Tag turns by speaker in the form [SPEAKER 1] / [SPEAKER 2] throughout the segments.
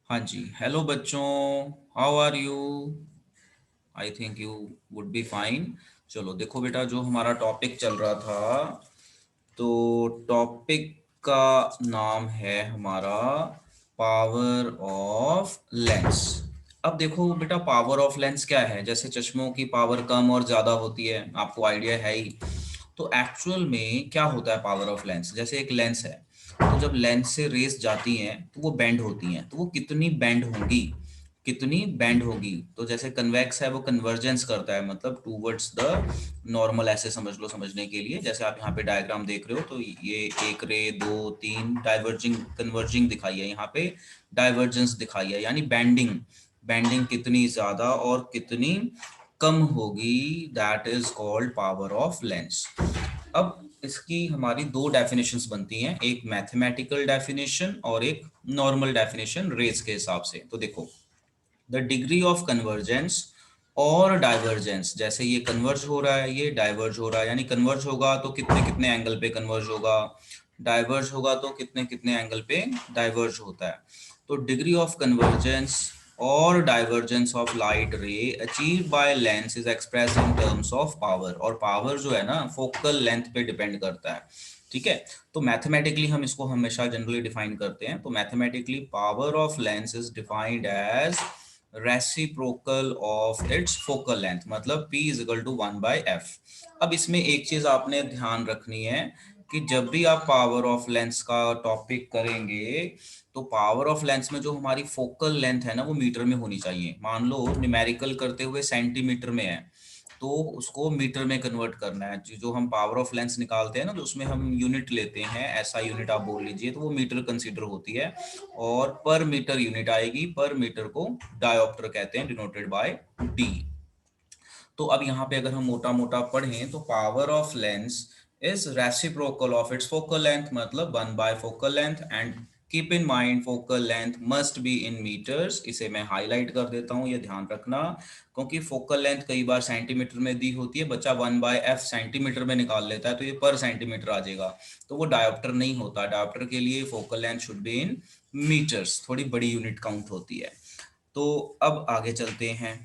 [SPEAKER 1] हाँ जी, हेलो बच्चों, how are you? I think you would be fine. चलो देखो बेटा, जो हमारा टॉपिक चल रहा था, तो टॉपिक का नाम है हमारा पावर ऑफ लेंस। अब देखो बेटा, पावर ऑफ लेंस क्या है? जैसे चश्मों की पावर कम और ज़्यादा होती है, आपको आइडिया है ही। तो एक्चुअल में क्या होता है पावर ऑफ लेंस? जैसे एक लेंस है, तो जब लेंस से रेस जाती हैं तो वो बेंड होती हैं, तो वो कितनी बेंड होगी, तो जैसे कन्वेक्स है वो कन्वर्जेंस करता है, मतलब टूवर्ड्स द नॉर्मल, ऐसे समझ लो समझने के लिए। जैसे आप यहाँ पे डायग्राम देख रहे हो, तो ये एक रे, दो, तीन, डाइवर्जिंग कन्वर्जिंग दिखाई है, यहाँ पे डाइवर्जेंस दिखाई है, यानी बेंडिंग। बेंडिंग कितनी ज्यादा और कितनी कम होगी, that is called power of lens. अब इसकी हमारी दो डेफिनेशंस बनती हैं, एक मैथमेटिकल डेफिनेशन और एक नॉर्मल डेफिनेशन रेस के हिसाब से। तो देखो, द डिग्री ऑफ कन्वर्जेंस और डाइवर्जेंस, जैसे ये कन्वर्ज हो रहा है, ये डाइवर्ज हो रहा है, यानी कन्वर्ज होगा तो कितने कितने एंगल पे कन्वर्ज होगा, डाइवर्ज होगा तो कितने कितने एंगल पे डाइवर्ज होता है। तो डिग्री ऑफ कन्वर्जेंस और डाइवर्जेंस ऑफ लाइट रे achieve by lens is express in terms of power, और पावर जो है ना फोकल लेंथ पे डिपेंड करता है। ठीक है, तो मैथमेटिकली हम इसको हमेशा जनरली डिफाइन करते हैं। तो mathematically power of lens is defined as reciprocal of its focal length, मतलब P is equal to 1/f। अब इसमें एक चीज आपने ध्यान रखनी है कि जब भी आप पावर ऑफ लेंस का टॉपिक करेंगे, तो पावर ऑफ लेंस में जो हमारी फोकल लेंथ है ना, वो मीटर में होनी चाहिए। मान लो न्यूमेरिकल करते हुए सेंटीमीटर में है, तो उसको मीटर में कन्वर्ट करना है। जो हम पावर ऑफ लेंस निकालते हैं ना, तो उसमें हम यूनिट लेते हैं, ऐसा यूनिट आप बोल लीजिए, तो वो मीटर कंसीडर होती है। और पर मीटर यूनिट आएगी, पर मीटर को डायोप्टर कहते हैं, डिनोटेड बाय डी। तो अब यहाँ पे अगर हम मोटा मोटा पढ़ें, तो power of lens is reciprocal of its focal length, मतलब 1/फोकल length. And keep in mind focal length must be in meters. इसे मैं हाईलाइट कर देता हूँ, ये ध्यान रखना, क्योंकि फोकल लेंथ कई बार सेंटीमीटर में दी होती है, बच्चा 1/f सेंटीमीटर में निकाल लेता है, तो ये पर सेंटीमीटर आ जाएगा, तो वो डायोप्टर नहीं होता। डायोप्टर के लिए focal length should be in metres, थोड़ी बड़ी यूनिट काउंट होती है। तो अब आगे चलते हैं।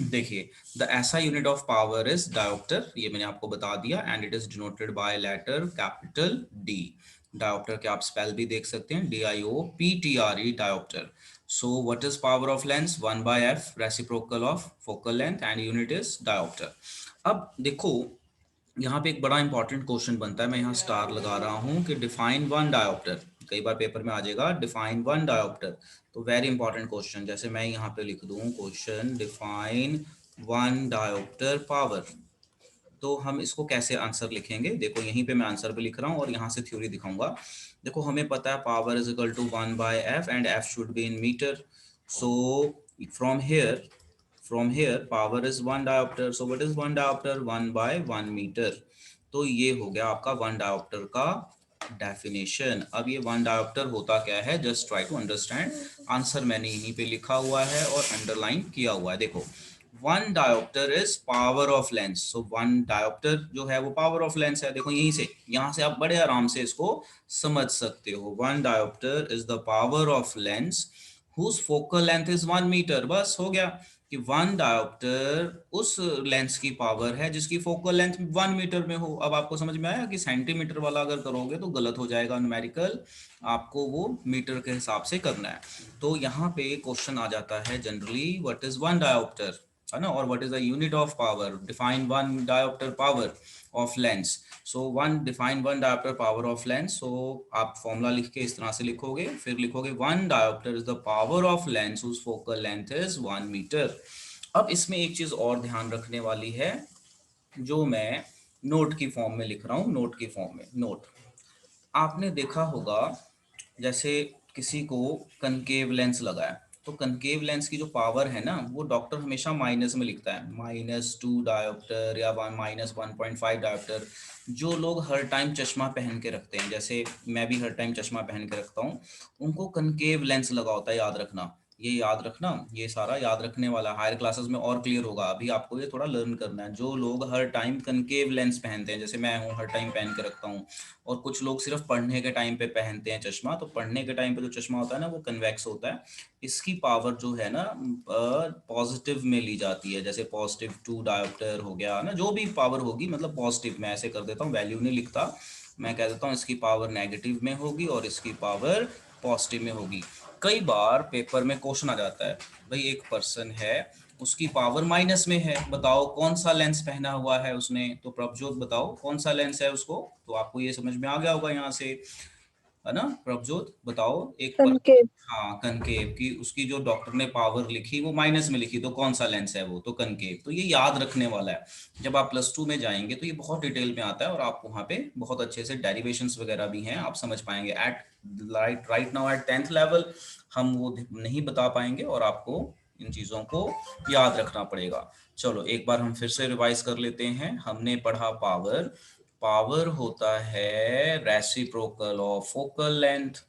[SPEAKER 1] देखिए, the SI unit of power is dioptre, ये मैंने आपको बता दिया, and it is denoted by letter capital D. Dioptre के आप स्पेल भी देख सकते हैं, DIOPTRE, dioptre. So what is power of lens? 1/f, reciprocal of focal length, and unit is dioptre. अब देखो, यहाँ पे एक बड़ा इंपॉर्टेंट क्वेश्चन बनता है, मैं यहाँ स्टार लगा रहा हूँ कि डिफाइन वन डायोप्टर। कई बार पेपर में आ जाएगा डिफाइन वन डायोप्टर, तो वेरी इंपॉर्टेंट क्वेश्चन। जैसे मैं यहाँ पे लिख दूँ question, define one dioptre power, तो हम इसको कैसे आंसर लिखेंगे? देखो, यहीं पे मैं आंसर भी लिख रहा हूँ और यहाँ से थ्योरी दिखाऊंगा। देखो, हमें पता है power is equal to 1/f and f should be in metre. So from here power is 1 dioptre. So what is 1 dioptre? 1/1 metre. तो ये हो गया आपका 1 डायोप्टर का डेफिनेशन। अब ये 1 डायोप्टर होता क्या है, just try to understand. Answer मैंने यहीं पे लिखा हुआ है और अंडरलाइन किया हुआ है। देखो, 1 dioptre is power of lens. So 1 dioptre जो है वो पावर ऑफ लेंस है। देखो, यहीं से, यहाँ से आप बड़े आराम से इसको समझ सकते हो। 1 dioptre is the power of lens whose focal length is 1 metre. बस हो गया कि 1 डायोप्टर उस लेंस की पावर है जिसकी फोकल लेंथ 1 मीटर में हो। अब आपको समझ में आया कि सेंटीमीटर वाला अगर करोगे तो गलत हो जाएगा न्यूमेरिकल, आपको वो मीटर के हिसाब से करना है। तो यहाँ पे क्वेश्चन आ जाता है जनरली, व्हाट इज 1 डायोप्टर, है ना, और what is the unit of power? Define 1 diopter power of lens. So define 1 diopter power of lens. So आप फॉर्मूला लिख के इस तरह से लिखोगे, फिर लिखोगे 1 dioptre is the power of lens whose focal length is 1 metre. अब इसमें एक चीज और ध्यान रखने वाली है, जो मैं नोट की फॉर्म में लिख रहा हूँ। नोट की फॉर्म में, नोट, आपने देखा होगा, जैसे किसी को कनकेव लेंस लगा है, तो कनकेव लेंस की जो पावर है ना, वो डॉक्टर हमेशा माइनस में लिखता है, -2 डायोप्टर या -1.5 डायोप्टर। जो लोग हर टाइम चश्मा पहन के रखते हैं, जैसे मैं भी हर टाइम चश्मा पहन के रखता हूँ, उनको कनकेव लेंस लगा होता है, याद रखना। ये याद रखना, ये सारा याद रखने वाला, हायर क्लासेस में और क्लियर होगा। अभी आपको ये थोड़ा लर्न करना है। जो लोग हर टाइम कनकेव लेंस पहनते हैं, जैसे मैं हूँ, हर टाइम पहन के रखता हूँ, और कुछ लोग सिर्फ पढ़ने के टाइम पे पहनते हैं चश्मा, तो पढ़ने के टाइम पे जो चश्मा होता है ना वो कन्वेक्स होता है। इसकी पावर जो है ना पॉजिटिव में ली जाती है, जैसे पॉजिटिव 2 डायोप्टर हो गया ना, जो भी पावर होगी, मतलब पॉजिटिव, मैं ऐसे कर देता हूँ, वैल्यू नहीं लिखता, मैं कह देता हूँ इसकी पावर नेगेटिव में होगी और इसकी पावर पॉजिटिव में होगी। कई बार पेपर में क्वेश्चन आ जाता है, भाई एक पर्सन है, उसकी पावर माइनस में है, बताओ कौन सा लेंस पहना हुआ है उसने, तो प्रभजोत बताओ कौन सा लेंस है उसको। तो आपको ये समझ में आ गया होगा यहाँ से, है ना। प्रभजोत बताओ एक पर,
[SPEAKER 2] कनकेव।
[SPEAKER 1] हाँ कनकेव की, उसकी जो डॉक्टर ने पावर लिखी वो माइनस में लिखी, तो कौन सा लेंस है वो, तो कनकेव। तो ये याद रखने वाला है। जब आप +2 में जाएंगे तो ये बहुत डिटेल में आता है, और आप वहाँ पे बहुत अच्छे से डेरिवेशंस वगैरह भी हैं, आप समझ पाएंगे। At right now at 10th level हम वो नहीं बता पाएंगे, और आपको इन चीज़ों को याद रखना पड़ेगा। चलो एक बार हम फिर से रिवाइज कर लेते हैं। हमने पढ़ा पावर, पावर होता है रेसिप्रोकल ऑफ फोकल लेंथ,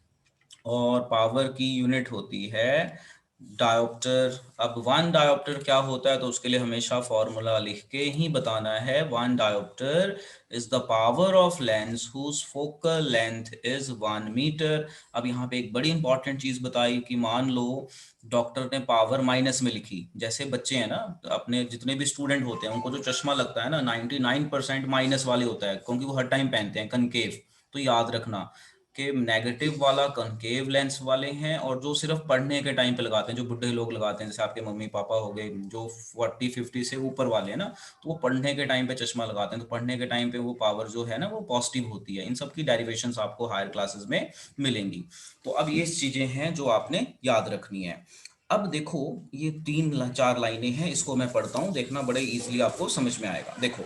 [SPEAKER 1] और पावर की यूनिट होती है डायोप्टर। अब 1 डायोप्टर क्या होता है, तो उसके लिए हमेशा फॉर्मूला लिख के ही बताना है। 1 dioptre is the power of lens whose focal length is 1 metre. अब यहाँ पे एक बड़ी इंपॉर्टेंट चीज बताई कि मान लो डॉक्टर ने पावर माइनस में लिखी, जैसे बच्चे हैं ना, अपने जितने भी स्टूडेंट होते हैं उनको जो चश्मा लगता है ना 99% माइनस वाले होता है, क्योंकि वो हर टाइम पहनते हैं कनकेव। तो याद रखना कि नेगेटिव वाला कनकेव लेंस वाले हैं, और जो सिर्फ पढ़ने के टाइम पे लगाते हैं, जो बुढ़े लोग लगाते हैं, जैसे आपके मम्मी पापा हो गए, जो 40-50 से ऊपर वाले हैं ना, तो वो पढ़ने के टाइम पे चश्मा लगाते हैं, तो पढ़ने के टाइम पे वो पावर जो है ना वो पॉजिटिव होती है। इन सब की डेरिवेशंस आपको हायर क्लासेस में मिलेंगी। तो अब ये चीजें हैं जो आपने याद रखनी है। अब देखो ये 3-4 लाइनें हैं, इसको मैं पढ़ता हूँ, देखना बड़े इजीली आपको समझ में आएगा। देखो,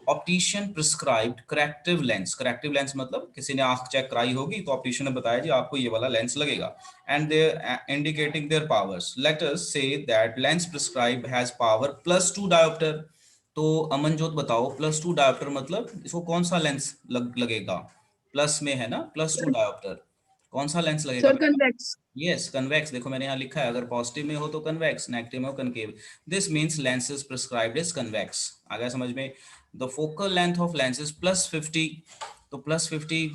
[SPEAKER 1] optician prescribed corrective lens, corrective lens मतलब किसी ने आंख चेक कराई होगी तो ऑप्टिशियन ने बताया जी आपको ये वाला लेंस लगेगा, and they indicating there powers. Let us say that lens prescribed has power +2 dioptre. तो अमनजोत बताओ +2 डायोप्टर मतलब इसको कौन सा लेंस लगेगा, प्लस में है ना, +2 डायोप्टर, कौन सा लेंस लगेगा
[SPEAKER 2] सर
[SPEAKER 1] बेटा।
[SPEAKER 2] कन्वेक्स।
[SPEAKER 1] यस कन्वेक्स, देखो मैंने यहाँ लिखा है, अगर पॉजिटिव में हो तो कन्वेक्स, नेगेटिव में हो concave. This means lens is prescribed is convex. आ गया समझ में। The focal length of lens is +50, तो +50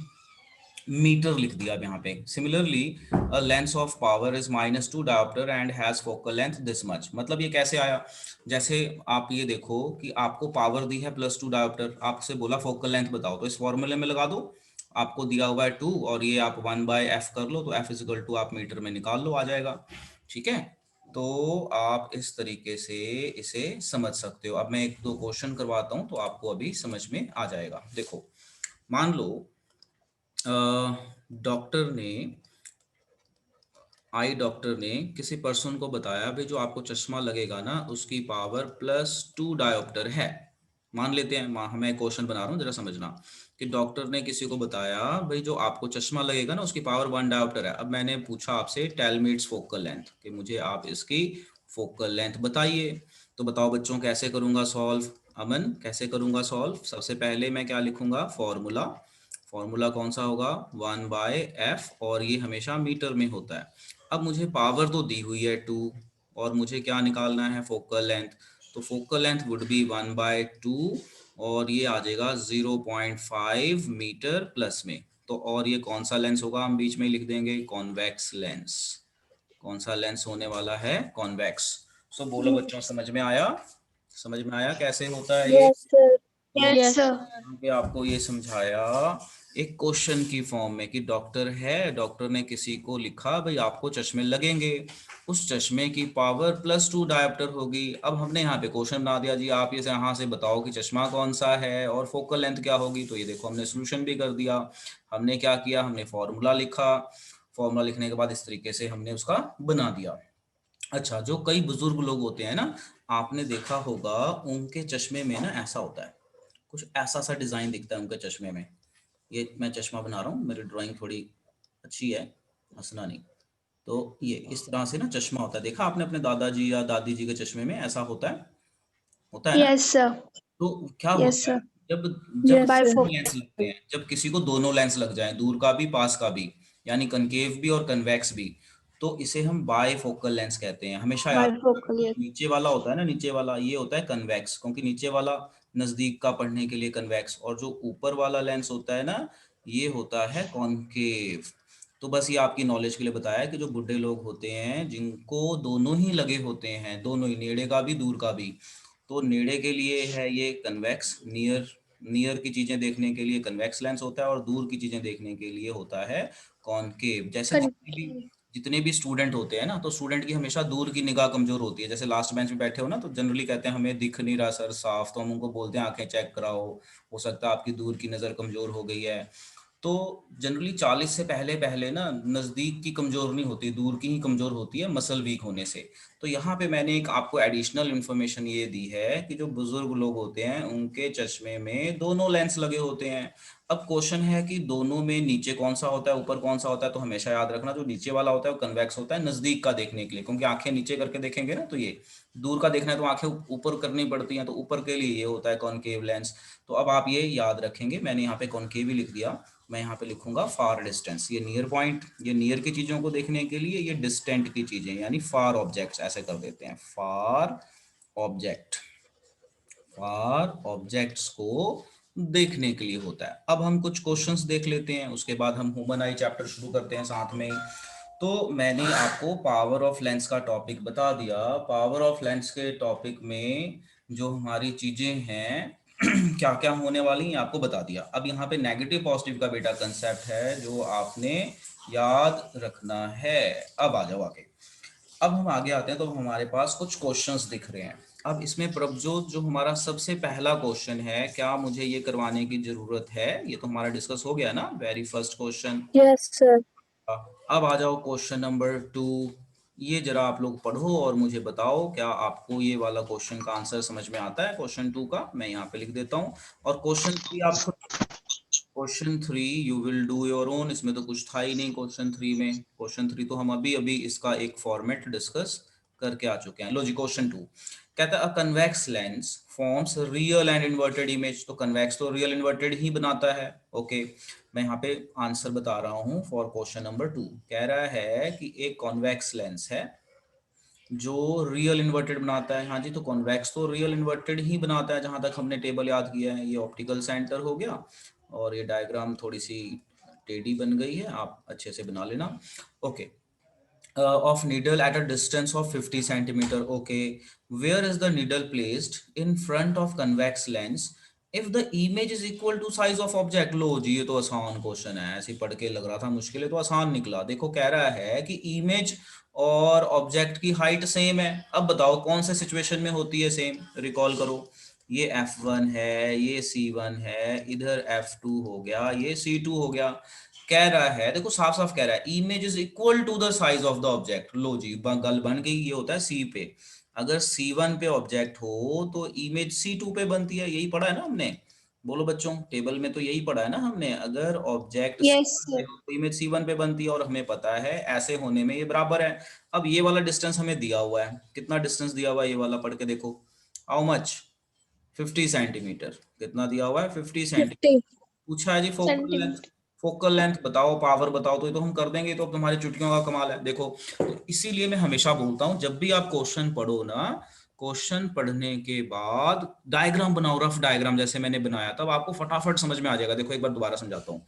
[SPEAKER 1] मीटर लिख दिया अब यहाँ पे। Similarly a lens of power is -2 diopter and has focal length this much. मतलब ये कैसे आया, जैसे आप ये देखो कि आपको पावर दी है +2 डायोप्टर, आपसे बोला फोकल लेंथ बताओ, तो इस फॉर्मूले में लगा दो, आपको दिया हुआ है 2, और ये आप 1/f कर लो, तो f इजिकल टू आप मीटर में निकाल लो, आ जाएगा। ठीक है, तो आप इस तरीके से इसे समझ सकते हो। अब मैं 1-2 क्वेश्चन करवाता हूँ तो आपको अभी समझ में आ जाएगा। देखो, मान लो डॉक्टर ने, आई डॉक्टर ने किसी पर्सन को बताया भाई जो आपको चश्मा लगेगा ना उसकी पावर +2 डायोप्टर है। मान लेते हैं, मैं क्वेश्चन बना रहा हूँ जरा समझना, कि डॉक्टर ने किसी को बताया भाई जो आपको चश्मा लगेगा ना उसकी पावर 1 डायोप्टर है। अब मैंने पूछा आपसे tell me its focal length, कि मुझे आप इसकी फोकल लेंथ बताइए। तो बताओ बच्चों कैसे करूंगा सॉल्व। अमन कैसे करूंगा सॉल्व, सबसे पहले मैं क्या लिखूंगा, फॉर्मूला। फॉर्मूला कौन सा होगा, 1/f, और ये हमेशा मीटर में होता है। अब मुझे पावर तो दी हुई है 2, और मुझे क्या निकालना है, फोकल लेंथ। तो फोकल लेंथ वुड बी 1/2, और ये आ जाएगा 0.5 मीटर प्लस में। तो और ये कौन सा लेंस होगा, हम बीच में ही लिख देंगे, कॉन्वेक्स लेंस। कौन सा लेंस होने वाला है, कॉन्वेक्स। सो बोलो बच्चों, समझ में आया, समझ में आया कैसे होता है ये।
[SPEAKER 2] Yes sir.
[SPEAKER 1] तो
[SPEAKER 2] यस
[SPEAKER 3] यस
[SPEAKER 2] सर।
[SPEAKER 1] यहाँ पे आपको ये समझाया एक क्वेश्चन की फॉर्म में, कि डॉक्टर है, डॉक्टर ने किसी को लिखा भाई आपको चश्मे लगेंगे, उस चश्मे की पावर +2 डायोप्टर होगी। अब हमने यहाँ पे क्वेश्चन बना दिया जी, आप ये यहाँ से बताओ कि चश्मा कौन सा है और फोकल लेंथ क्या होगी। तो ये देखो हमने सोल्यूशन भी कर दिया। हमने क्या किया, हमने फॉर्मूला लिखा, फॉर्मूला लिखने के बाद इस तरीके से हमने उसका बना दिया। अच्छा, जो कई बुजुर्ग लोग होते हैं ना, आपने देखा होगा उनके चश्मे में ना ऐसा होता है, कुछ ऐसा सा डिजाइन दिखता है उनके चश्मे में। ये मैं चश्मा बना रहा हूँ, मेरी ड्राइंग थोड़ी अच्छी है, हंसना नहीं। तो ये इस तरह से ना चश्मा होता है, देखा आपने अपने दादाजी या दादी जी के चश्मे में ऐसा होता है ना।
[SPEAKER 2] Yes sir.
[SPEAKER 1] तो क्या
[SPEAKER 2] यस
[SPEAKER 1] होता है,
[SPEAKER 2] सर।
[SPEAKER 1] जब जब
[SPEAKER 2] यस सर।
[SPEAKER 1] दोनों लेंस लगते हैं, जब किसी को दोनों लेंस लग जाएं, दूर का भी पास का भी, यानी कनकेव भी और कन्वेक्स भी, तो इसे हम बायफोकल लेंस कहते हैं। हमेशा याद रखना,
[SPEAKER 2] बाइफोकल, यस।
[SPEAKER 1] नीचे वाला होता है ना, नीचे वाला ये होता है कन्वेक्स, क्योंकि नीचे वाला नजदीक का पढ़ने के लिए कन्वेक्स, और जो ऊपर वाला लेंस होता है ना, ये होता है कॉनकेव। तो बस ये आपकी नॉलेज के लिए बताया कि जो बुढ़े लोग होते हैं जिनको दोनों ही लगे होते हैं, दोनों ही, नेड़े का भी दूर का भी, तो नेड़े के लिए है ये कन्वेक्स, नियर नियर की चीजें देखने के लिए कन्वेक्स लेंस होता है, और दूर की चीजें देखने के लिए होता है कॉनकेव। जैसे जितने भी स्टूडेंट होते हैं ना, तो स्टूडेंट की हमेशा दूर की निगाह कमजोर होती है। जैसे लास्ट बेंच में बैठे हो ना, तो जनरली कहते हैं हमें दिख नहीं रहा सर साफ, तो हम उनको बोलते हैं आंखें चेक कराओ, हो सकता है आपकी दूर की नज़र कमजोर हो गई है। तो जनरली 40 से पहले पहले ना नज़दीक की कमजोर नहीं होती, दूर की ही कमजोर होती है मसल वीक होने से। तो यहाँ पे मैंने एक आपको एडिशनल इन्फॉर्मेशन ये दी है कि जो बुजुर्ग लोग होते हैं उनके चश्मे में दोनों लेंस लगे होते हैं। अब क्वेश्चन है कि दोनों में नीचे कौन सा होता है, ऊपर कौन सा होता है। तो हमेशा याद रखना, जो नीचे वाला होता है वो कन्वेक्स होता है, नजदीक का देखने के लिए, क्योंकि आंखें नीचे करके देखेंगे ना तो ये, दूर का देखना है तो आंखें ऊपर करनी पड़ती हैं, तो ऊपर के लिए ये होता है कॉनकेव लेंस। तो अब आप ये याद रखेंगे, मैंने यहाँ पे कॉनकेव ही लिख दिया, मैं यहाँ पे लिखूंगा फार डिस्टेंस। ये नियर पॉइंट, ये नियर की चीजों को देखने के लिए, ये डिस्टेंट की चीजें यानी फार ऑब्जेक्ट्स, ऐसे कर देते हैं, फार ऑब्जेक्ट, फार ऑब्जेक्ट्स को देखने के लिए होता है। अब हम कुछ क्वेश्चंस देख लेते हैं, उसके बाद हम ह्यूमन आई चैप्टर शुरू करते हैं साथ में ही। तो मैंने आपको पावर ऑफ लेंस का टॉपिक बता दिया। पावर ऑफ लेंस के टॉपिक में जो हमारी चीजें हैं क्या क्या होने वाली हैं आपको बता दिया। अब यहाँ पे नेगेटिव पॉजिटिव का बेटा कंसेप्ट है जो आपने याद रखना है। अब आ जाओ आगे। अब हम आगे आते हैं, तो हमारे पास कुछ क्वेश्चंस दिख रहे हैं। अब इसमें प्रभजोत जो हमारा सबसे पहला क्वेश्चन है, क्या मुझे ये करवाने की जरूरत है, ये तो हमारा डिस्कस हो गया ना, very first question.
[SPEAKER 2] Yes sir.
[SPEAKER 1] अब आ जाओ क्वेश्चन नंबर 2। ये जरा आप लोग पढ़ो और मुझे बताओ क्या आपको ये वाला क्वेश्चन का आंसर समझ में आता है। क्वेश्चन 2 का मैं यहाँ पे लिख देता हूँ, और क्वेश्चन 3 आप खुद, question 3 you will do your own. इसमें तो कुछ था ही नहीं क्वेश्चन 3 में। क्वेश्चन 3 तो हम अभी अभी इसका एक फॉर्मेट डिस्कस करके आ चुके हैं। लो जी, क्वेश्चन 2 कहता है अ convex lens forms real and inverted image. तो कन्वेक्स तो रियल इन्वर्टेड ही बनाता है। ओके, मैं यहाँ पे आंसर बता रहा हूँ फॉर क्वेश्चन नंबर 2। कह रहा है कि एक कॉन्वेक्स लेंस है जो रियल इन्वर्टेड बनाता है। हाँ जी, तो कॉन्वेक्स तो रियल इन्वर्टेड ही बनाता है, जहां तक हमने टेबल याद किया है। ये ऑप्टिकल सेंटर हो गया, और ये डायग्राम थोड़ी सी टेढ़ी बन गई है, आप अच्छे से बना लेना। Okay, of needle at a distance of 50 centimeter. Okay, where is the needle placed in front of convex lens if the image is equal to size of object? लो जी, ये तो आसान क्वेश्चन है, ऐसे पढ़ के लग रहा था मुश्किल है, तो आसान निकला। देखो कह रहा है कि इमेज और ऑब्जेक्ट की हाइट सेम है। अब बताओ कौन से सिचुएशन में होती है सेम, रिकॉल करो। ये F1 है, ये C1 है, इधर F2 हो गया, ये C2 हो गया। कह रहा है, देखो साफ साफ कह रहा है, image is equal to the size of the object. लो जी, गल बन गई। ये होता है सी पे, अगर C1 पे ऑब्जेक्ट हो तो इमेज C2 पे बनती है। यही पढ़ा है ना हमने, बोलो बच्चों, टेबल में तो यही पढ़ा है ना हमने। अगर ऑब्जेक्ट
[SPEAKER 2] यस
[SPEAKER 1] C1 पे
[SPEAKER 2] सर।
[SPEAKER 1] हो तो इमेज C1 पे बनती है, और हमें पता है ऐसे होने में ये बराबर है। अब ये वाला डिस्टेंस हमें दिया हुआ है, कितना डिस्टेंस दिया हुआ है, ये वाला पढ़ के देखो। How much? 50 सेंटीमीटर। कितना दिया हुआ है? 50 सेंटीमीटर।
[SPEAKER 2] 50
[SPEAKER 1] पूछा है जी focal length.
[SPEAKER 2] Centimeter
[SPEAKER 1] focal length बताओ, पावर बताओ, तो ये तो हम कर देंगे, तो अब तुम्हारी चुटकियों का कमाल है। देखो, तो इसीलिए मैं हमेशा बोलता हूं, जब भी आप क्वेश्चन पढ़ो ना, क्वेश्चन पढ़ने के बाद डायग्राम बनाओ, रफ डायग्राम जैसे मैंने बनाया, तब आपको फटाफट समझ में आ जाएगा। देखो एक बार दोबारा समझाता हूँ।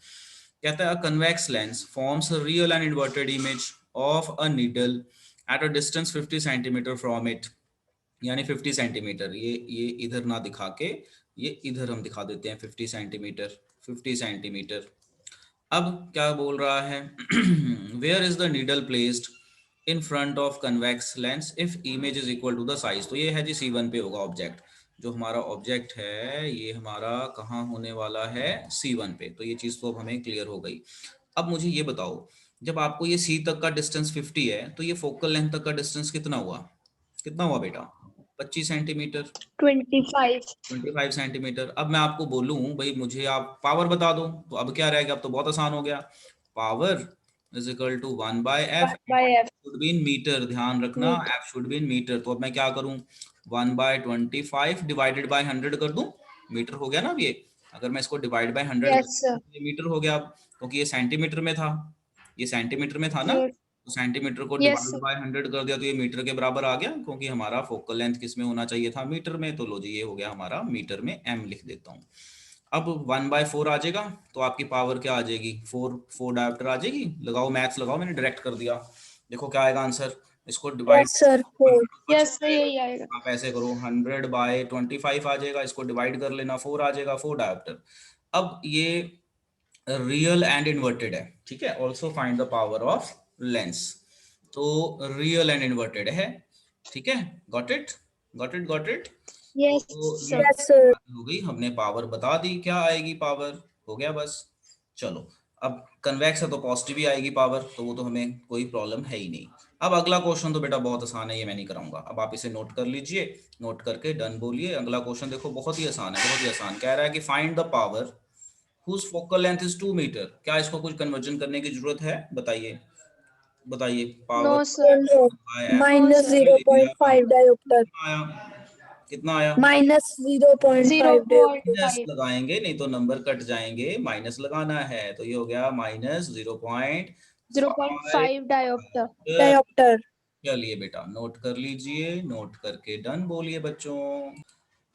[SPEAKER 1] कहता है convex lens forms a real and inverted image of a needle at a distance 50 centimetre from it, यानी 50 सेंटीमीटर। ये इधर ना दिखा के ये इधर हम दिखा देते हैं, 50 सेंटीमीटर, 50 सेंटीमीटर। अब क्या बोल रहा है? Where is the needle placed in front of convex lens if image is equal to the size. तो ये है जी C1 पे होगा ऑब्जेक्ट। जो हमारा ऑब्जेक्ट है ये हमारा कहाँ होने वाला है? C1 पे। तो ये चीज तो अब हमें क्लियर हो गई। अब मुझे ये बताओ, जब आपको ये C तक का डिस्टेंस 50 है, तो ये फोकल लेंथ तक का डिस्टेंस कितना हुआ? कितना हुआ बेटा? 25 सेंटीमीटर,
[SPEAKER 2] 25।
[SPEAKER 1] 25 सेंटीमीटर। अब मैं आपको बोलूं भाई मुझे आप पावर बता दो, तो अब क्या रहेगा? अब तो बहुत आसान हो गया। Power is equal to 1/f,
[SPEAKER 2] 1/f
[SPEAKER 1] should be in metre, ध्यान रखना,
[SPEAKER 2] metre.
[SPEAKER 1] f should be in metre. तो अब मैं क्या करूं? 1/25 डिवाइडेड बाय 100 कर दूं, मीटर हो गया ना अब ये। अगर मैं इसको डिवाइड बाय 100 कर
[SPEAKER 2] यस
[SPEAKER 1] दूं
[SPEAKER 2] सर।
[SPEAKER 1] तो ये मीटर हो गया अब, क्योंकि ये सेंटीमीटर में था, ये सेंटीमीटर में था ना।
[SPEAKER 2] यस
[SPEAKER 1] तो सेंटीमीटर को
[SPEAKER 2] Yes,
[SPEAKER 1] डिवाइड बाय 100 कर दिया तो ये मीटर के बराबर आ गया, क्योंकि हमारा फोकल लेंथ किस में होना चाहिए था, मीटर में। तो लो जी, ये हो गया हमारा मीटर में, m लिख देता हूँ। अब 1/4 आ जाएगा तो आपकी पावर क्या आ जाएगी, 4 डायोप्टर आ जाएगी। लगाओ मैथ्स लगाओ, मैंने डायरेक्ट कर दिया। देखो क्या आएगा आंसर, इसको डिवाइड
[SPEAKER 3] यस सर 4।
[SPEAKER 1] ऊपर
[SPEAKER 2] yes,
[SPEAKER 1] चला जाएगा।
[SPEAKER 2] यही आएगा।
[SPEAKER 1] आप ऐसे करो, 100/25 आ जाएगा, इसको डिवाइड कर लेना, 4 आ जाएगा, 4 डायोप्टर। अब ये रियल एंड इन्वर्टेड है, ठीक है। Also find the power of lens, तो रियल एंड इन्वर्टेड है, ठीक है। Got it, got it, got it.
[SPEAKER 2] Yes,
[SPEAKER 1] तो ये
[SPEAKER 2] sir.
[SPEAKER 3] Yes sir.
[SPEAKER 1] हो गई, हमने पावर बता दी, क्या आएगी पावर, हो गया बस। चलो, अब कन्वेक्स है तो पॉजिटिव ही आएगी पावर, तो वो तो हमें कोई प्रॉब्लम है ही नहीं। अब अगला क्वेश्चन तो बेटा बहुत आसान है, ये मैं नहीं कराऊंगा। अब आप इसे नोट कर लीजिए, नोट करके डन बोलिए। अगला क्वेश्चन देखो, बहुत ही आसान है, बहुत ही आसान। कह रहा है कि find the power whose focal length is 2 metre. क्या इसको कुछ कन्वर्जन करने की जरूरत है, बताइए, बताइए। Power
[SPEAKER 2] No, sir.
[SPEAKER 3] No,
[SPEAKER 2] No,
[SPEAKER 3] minus
[SPEAKER 2] sir.
[SPEAKER 3] Zero point five dioptre.
[SPEAKER 1] कितना आया, कितना आया?
[SPEAKER 3] Minus 0.5 dioptre.
[SPEAKER 1] माइनस
[SPEAKER 2] 0.5.
[SPEAKER 1] लगाएंगे, नहीं तो नंबर कट जाएंगे, माइनस लगाना है। तो ये हो गया माइनस 0.5
[SPEAKER 2] 0.5 diopter.
[SPEAKER 3] डायोप्टर।
[SPEAKER 1] चलिए बेटा, नोट कर लीजिए, नोट करके डन बोलिए बच्चों।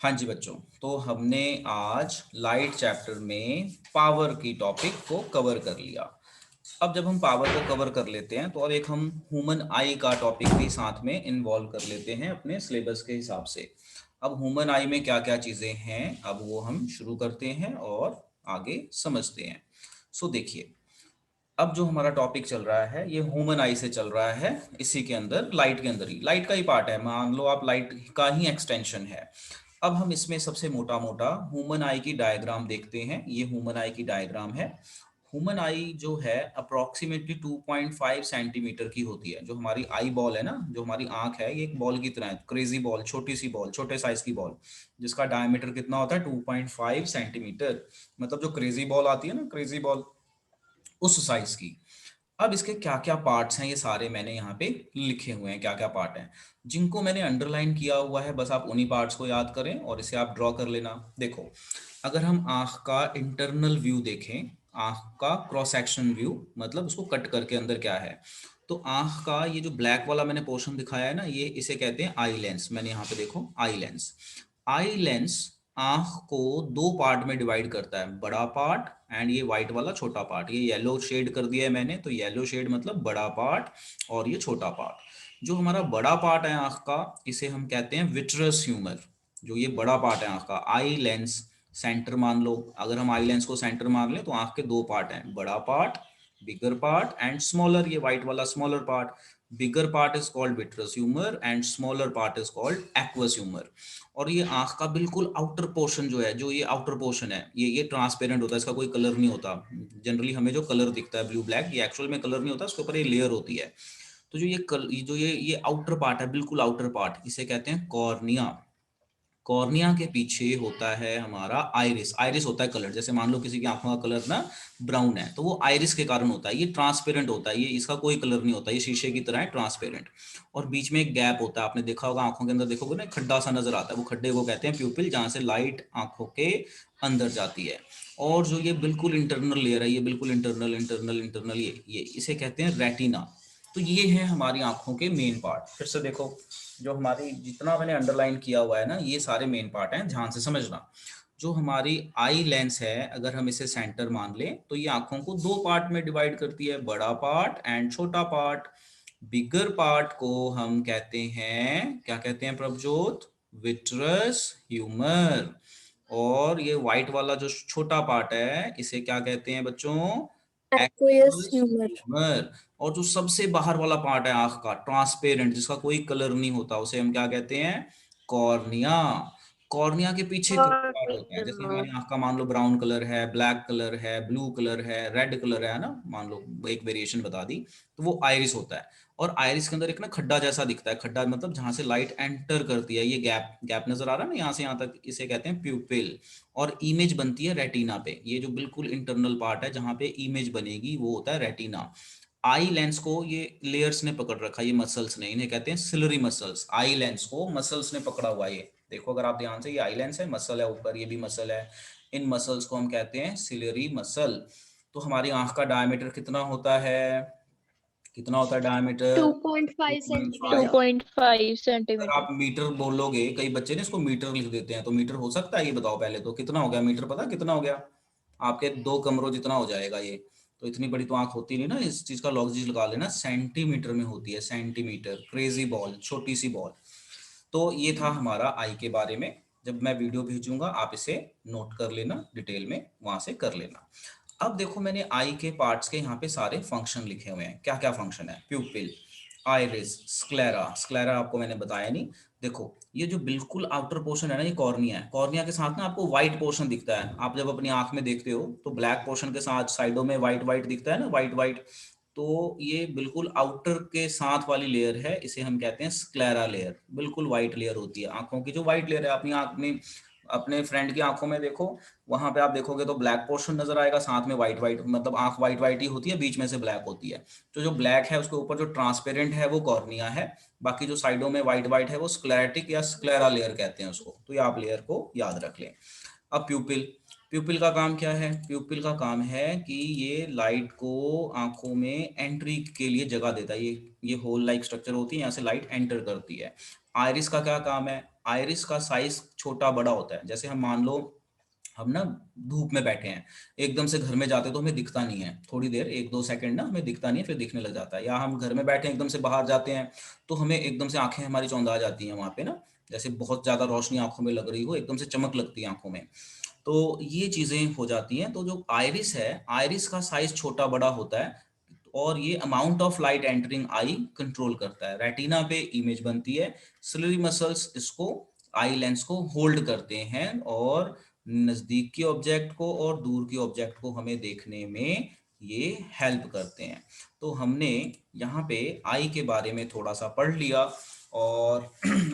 [SPEAKER 1] हाँ जी बच्चों, तो हमने आज लाइट चैप्टर में पावर की टॉपिक को कवर कर लिया। अब जब हम पावर को कवर कर लेते हैं तो अब एक हम ह्यूमन आई का टॉपिक भी साथ में इन्वॉल्व कर लेते हैं अपने सिलेबस के हिसाब से। अब ह्यूमन आई में क्या क्या चीज़ें हैं, अब वो हम शुरू करते हैं और आगे समझते हैं। सो देखिए, अब जो हमारा टॉपिक चल रहा है ये ह्यूमन आई से चल रहा है, इसी के अंदर, लाइट के अंदर ही, लाइट का ही पार्ट है, मान लो आप लाइट का ही एक्सटेंशन है। अब हम इसमें सबसे मोटा मोटा ह्यूमन आई की डायग्राम देखते हैं। ये ह्यूमन आई की डायग्राम है। ह्यूमन आई जो है अप्रोक्सीमेटली 2.5 सेंटीमीटर की होती है। जो हमारी आई बॉल है ना, जो हमारी आंख है, ये एक बॉल की तरह है, क्रेजी बॉल, छोटी सी बॉल, छोटे साइज की बॉल, जिसका डायमीटर कितना होता है, 2.5 सेंटीमीटर। मतलब जो क्रेजी बॉल आती है ना, क्रेजी बॉल, उस साइज की। अब इसके क्या क्या पार्ट्स हैं, ये सारे मैंने यहाँ पे लिखे हुए हैं, क्या क्या पार्ट हैं जिनको मैंने अंडरलाइन किया हुआ है। बस आप उन्हीं पार्ट्स को याद करें और इसे आप ड्रॉ कर लेना। देखो, अगर हम आंख का इंटरनल व्यू देखें, आंख का क्रॉस सेक्शन व्यू, मतलब उसको कट करके अंदर क्या है, तो आंख का ये जो ब्लैक वाला मैंने पोर्शन दिखाया है ना, ये इसे कहते हैं आई लेंस। मैंने यहाँ पे देखो आई लेंस, आई लेंस आंख को दो पार्ट में डिवाइड करता है, बड़ा पार्ट एंड ये व्हाइट वाला छोटा पार्ट। ये येलो शेड कर दिया है मैंने, तो येलो शेड मतलब बड़ा पार्ट और ये छोटा पार्ट। जो हमारा बड़ा पार्ट है आंख का, इसे हम कहते हैं विट्रस ह्यूमर। जो ये बड़ा पार्ट है आंख का, आई लेंस सेंटर मान लो, अगर हम आई लेंस को सेंटर मान लें तो आंख के दो पार्ट हैं, बड़ा part, bigger part and smaller, ये व्हाइट वाला smaller part. Bigger part is called vitreous humour and smaller part is called aqueous humour. और ये आंख का बिल्कुल आउटर पोर्शन जो है, जो ये आउटर पोर्शन है, ये ट्रांसपेरेंट होता है, इसका कोई कलर नहीं होता। जनरली हमें जो कलर दिखता है ब्लू ब्लैक, ये एक्चुअल में कलर नहीं होता, उसके ऊपर ये लेयर होती है। तो जो ये आउटर पार्ट है, बिल्कुल आउटर पार्ट, इसे कहते हैं कॉर्निया। कॉर्निया के पीछे होता है हमारा आइरिस। आइरिस होता है कलर, जैसे मान लो किसी की आंखों का कलर ना ब्राउन है, तो वो आइरिस के कारण होता है। ये ट्रांसपेरेंट होता है, ये इसका कोई कलर नहीं होता, ये शीशे की तरह है, ट्रांसपेरेंट। और बीच में एक गैप होता है, आपने देखा होगा आंखों के अंदर, देखोगे ना खड्डा सा नजर आता है, वो खड्डे को कहते हैं प्यूपिल, जहाँ से लाइट आंखों के अंदर जाती है। और जो ये बिल्कुल इंटरनल लेयर है, ये बिल्कुल इंटरनल इंटरनल इंटरनल, ये इसे कहते हैं रेटिना। तो ये है हमारी आंखों के मेन पार्ट। फिर से देखो, जो हमारी जितना मैंने अंडरलाइन किया हुआ है ना, ये सारे मेन पार्ट हैं, ध्यान से समझना। जो हमारी आई लेंस है, अगर हम इसे सेंटर मान लें तो ये आंखों को दो पार्ट में डिवाइड करती है, बड़ा पार्ट एंड छोटा पार्ट। बिगर पार्ट को हम कहते हैं, क्या कहते हैं प्रभजोत, विट्रस ह्यूमर। और ये व्हाइट वाला जो छोटा पार्ट है, इसे क्या कहते हैं बच्चों,
[SPEAKER 3] एक्वियस
[SPEAKER 1] एक्वस
[SPEAKER 3] ह्यूमर।
[SPEAKER 1] ह्यूमर। और जो सबसे बाहर वाला पार्ट है आंख का, ट्रांसपेरेंट, जिसका कोई कलर नहीं होता, उसे हम क्या कहते हैं, कॉर्निया। कॉर्निया के पीछे एक और पार्ट होता है, जैसे हमारी आंख का मान लो ब्राउन कलर है, ब्लैक कलर है, ब्लू कलर है, रेड कलर है ना, मान लो एक वेरिएशन बता दी, तो वो आइरिस होता है। और आइरिस के अंदर एक ना खड्डा जैसा दिखता है, खड्डा मतलब जहां से लाइट एंटर करती है, ये गैप गैप नजर आ रहा है ना यहाँ से यहाँ तक, इसे कहते हैं प्यूपिल। और इमेज बनती है रेटिना पे। ये जो बिल्कुल इंटरनल पार्ट है जहां पे इमेज बनेगी, वो होता है रेटिना। आई लेंस को ये लेयर्स ने पकड़ रखा है, ये मसल्स ने, इन्हें कहते हैं सिलरी मसल्स। आई लेंस को मसल्स ने पकड़ा हुआ है। ये देखो अगर आप ध्यान से, ये आई लेंस है, मसल है ऊपर, ये भी मसल है। इन मसल्स को हम कहते हैं सिलरी मसल। तो हमारी आंख का डायमीटर कितना होता है, कितना होता है डायमीटर?
[SPEAKER 2] 2.5 सेंटीमीटर।
[SPEAKER 4] 2.5
[SPEAKER 1] अगर
[SPEAKER 4] सेंटीमीटर।
[SPEAKER 1] आप मीटर बोलोगे, कई बच्चे ने इसको मीटर लिख देते हैं, तो मीटर हो सकता है? ये बताओ पहले तो, कितना हो गया मीटर? पता कितना हो गया? आपके 2 कमरों जितना हो जाएगा ये। तो इतनी बड़ी तो आंख होती नहीं ना, इस चीज का लॉजिक लगा लेना, सेंटीमीटर में होती है, सेंटीमीटर। क्रेजी बॉल, छोटी सी बॉल। तो ये था हमारा आई के बारे में। जब मैं वीडियो भेजूंगा आप इसे नोट कर लेना, डिटेल में वहां से कर लेना। अब देखो, मैंने आई के पार्ट्स के यहाँ पे सारे फंक्शन लिखे हुए हैं। क्या क्या फंक्शन है? प्यूपिल, आइरिस, स्क्लेरा। स्क्लेरा आपको मैंने बताया नहीं। देखो, ये जो बिल्कुल आउटर पोर्शन है ना, ये कॉर्निया है। कॉर्निया के साथ ना आपको व्हाइट पोर्शन दिखता है। आप जब अपनी आंख में देखते हो तो ब्लैक पोर्शन के साथ साइडों में व्हाइट व्हाइट दिखता है ना, व्हाइट व्हाइट। तो ये बिल्कुल आउटर के साथ वाली लेयर है, इसे हम कहते हैं स्क्लेरा लेयर। बिल्कुल व्हाइट लेयर होती है आंखों की, जो व्हाइट लेयर है। अपनी आंख में, अपने फ्रेंड की आंखों में देखो, वहां पे आप देखोगे तो ब्लैक पोर्शन नजर आएगा, साथ में व्हाइट व्हाइट, मतलब आंख व्हाइट व्हाइट ही होती है, बीच में से ब्लैक होती है। तो जो ब्लैक है उसके ऊपर जो ट्रांसपेरेंट है वो कॉर्निया है। बाकी जो साइडों में व्हाइट व्हाइट है वो स्क्लेरेटिक या स्क्लेरा लेयर कहते हैं उसको। तो ये आप लेयर को याद रख लें। अब प्यूपिल, प्यूपिल का काम क्या है? प्यूपिल का काम है कि ये लाइट को आंखों में एंट्री के लिए जगह देता है। ये होल लाइक स्ट्रक्चर होती है, यहाँ से लाइट एंटर करती है। आइरिस का क्या काम है? आइरिस का साइज छोटा बड़ा होता है। जैसे हम मान लो, हम ना धूप में बैठे हैं, एकदम से घर में जाते तो हमें दिखता नहीं है, थोड़ी देर 1-2 सेकंड ना हमें दिखता नहीं है, फिर दिखने लग जाता है। या हम घर में बैठे हैं, एकदम से बाहर जाते हैं तो हमें एकदम से आंखें हमारी चौंधा जाती हैं वहां पे ना, जैसे बहुत ज्यादा रोशनी आंखों में लग रही हो, एकदम से चमक लगती है आंखों में। तो ये चीजें हो जाती हैं। तो जो आइरिस है, आइरिस का साइज छोटा बड़ा होता है और ये amount of light entering I control करता है। रेटिना पे इमेज बनती है, सिलरी मसल्स इसको, आई लेंस को होल्ड करते हैं और नजदीक के ऑब्जेक्ट को और दूर के ऑब्जेक्ट को हमें देखने में ये हेल्प करते हैं। तो हमने यहाँ पे आई के बारे में थोड़ा सा पढ़ लिया, और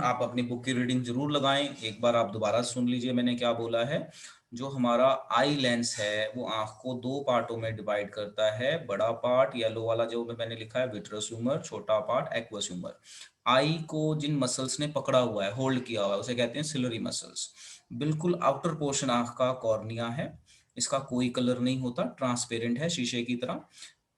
[SPEAKER 1] आप अपनी बुक की रीडिंग जरूर लगाएं। एक बार आप दोबारा सुन लीजिए मैंने क्या बोला है। जो हमारा आई लेंस है वो आंख को 2 पार्टों में डिवाइड करता है। बड़ा पार्ट येलो वाला जो मैंने लिखा है विट्रस ह्यूमर, छोटा पार्ट एक्वस ह्यूमर। आई को जिन मसल्स ने पकड़ा हुआ है, होल्ड किया हुआ है, उसे कहते हैं सिलरी मसल्स। बिल्कुल आउटर पोर्शन आंख का कॉर्निया है, इसका कोई कलर नहीं होता, ट्रांसपेरेंट है शीशे की तरह।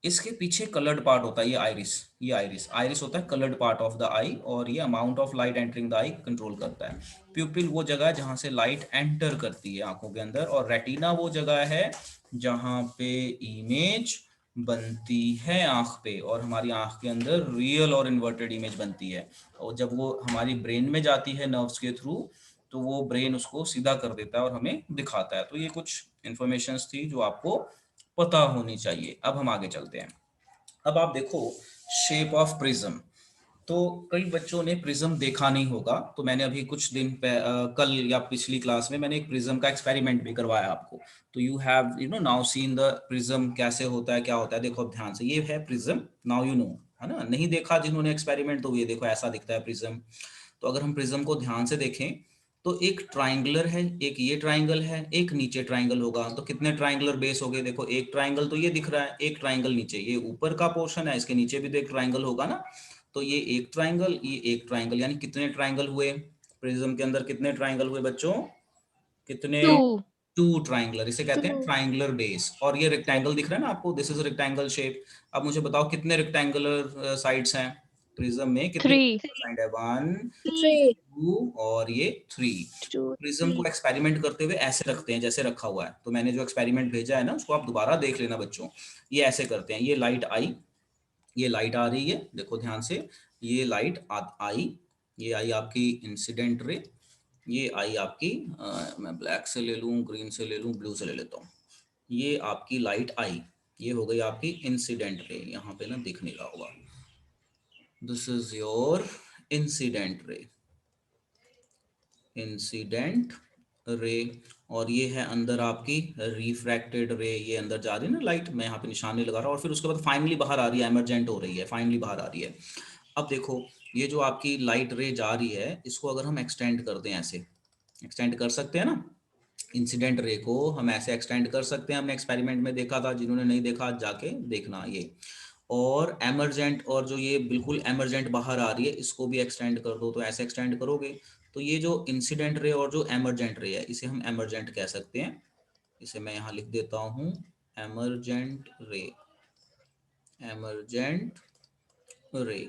[SPEAKER 1] इसके पीछे कलर्ड पार्ट होता है, ये आइरिस। ये आइरिस आइरिस होता है कलर्ड पार्ट ऑफ द आई, और ये amount of light entering the I control करता है। प्यूपिल वो जगह है जहां से लाइट एंटर करती है आंखों के अंदर, और रेटिना वो जगह है जहां पे इमेज बनती है आंख पे, और हमारी आंख के अंदर रियल और इन्वर्टेड इमेज बनती है। और जब वो हमारी ब्रेन में जाती है नर्व्स के थ्रू, तो वो ब्रेन उसको सीधा कर देता है और हमें दिखाता है। तो ये कुछ इंफॉर्मेशंस थी जो आपको पता होनी चाहिए। अब हम आगे चलते हैं। अब आप देखो शेप ऑफ प्रिज्म। तो कई बच्चों ने प्रिज्म देखा नहीं होगा, तो मैंने अभी कुछ दिन कल या पिछली क्लास में मैंने एक प्रिज्म का एक्सपेरिमेंट भी करवाया आपको। तो you have now seen the prism कैसे होता है, क्या होता है। देखो अब ध्यान से, ये है प्रिज्म, नाउ यू नो, है ना। नहीं देखा जिन्होंने एक्सपेरिमेंट, तो ये देखो ऐसा दिखता है प्रिज्म। तो अगर हम प्रिज्म को ध्यान से देखें तो एक ट्राइंगुलर है, एक ये ट्राइंगल है, एक नीचे ट्राइंगल होगा। तो कितने ट्राइंगुलर बेस हो गए? देखो एक ट्राइंगल तो ये दिख रहा है, एक ट्राइंगल नीचे, ये ऊपर का पोर्शन है, इसके नीचे भी तो एक ट्राइंगल होगा ना। तो ये एक ट्राइंगल, ये एक ट्राइंगल, यानी कितने ट्राइंगल हुए प्रिज्म के अंदर? कितने ट्राइंगल हुए बच्चों? कितने?
[SPEAKER 4] 2।
[SPEAKER 1] 2 ट्राइंगुलर, इसे कहते हैं
[SPEAKER 2] 2।
[SPEAKER 1] Triangular base. और ये रेक्टेंगल दिख रहा है ना आपको, दिस इज रेक्टेंगल शेप। अब मुझे बताओ कितने रेक्टेंगुलर साइड्स हैं प्रिज्म में? कितनी
[SPEAKER 4] 3।
[SPEAKER 1] साइड है? 1
[SPEAKER 3] 3.
[SPEAKER 1] 2 और ये 3।
[SPEAKER 2] 2,
[SPEAKER 1] प्रिज्म को
[SPEAKER 2] 3।
[SPEAKER 1] एक्सपेरिमेंट करते हुए ऐसे रखते हैं जैसे रखा हुआ है। तो मैंने जो एक्सपेरिमेंट भेजा है ना, उसको आप दोबारा देख लेना बच्चों। ये ऐसे करते हैं, ये लाइट आई, ये लाइट आ रही है, देखो ध्यान से, ये लाइट आई, ये आई आपकी इंसिडेंट रे, ये आई आपकी मैं ब्लैक से ले लूं, ग्रीन से ले लूं, ब्लू से ले लेता हूँ। ये आपकी लाइट आई, ये हो गई आपकी इंसिडेंट रे। यहाँ पे ना दिख नहीं रहा होगा, this is your incident ray, incident ray. और ये है अंदर आपकी रिफ्रैक्टेड रे, ये अंदर जा रही है ना लाइट, मैं यहाँ पे निशान नहीं लगा रहा। और फिर उसके बाद फाइनली बाहर आ रही है, एमरजेंट हो रही है, फाइनली बाहर आ रही है। अब देखो ये जो आपकी लाइट रे जा रही है, इसको अगर हम एक्सटेंड कर दें, ऐसे एक्सटेंड कर सकते हैं ना, इंसिडेंट रे को हम ऐसे एक्सटेंड कर सकते हैं। हमने एक्सपेरिमेंट में देखा था, जिन्होंने नहीं देखा जाके देखना ये। और एमरजेंट, और जो ये बिल्कुल एमरजेंट बाहर आ रही है, इसको भी एक्सटेंड कर दो। तो ऐसे एक्सटेंड करोगे तो ये जो इंसिडेंट रे और जो एमरजेंट रे है, इसे हम एमरजेंट कह सकते हैं। इसे मैं यहाँ लिख देता हूँ, एमरजेंट रे, एमरजेंट रे।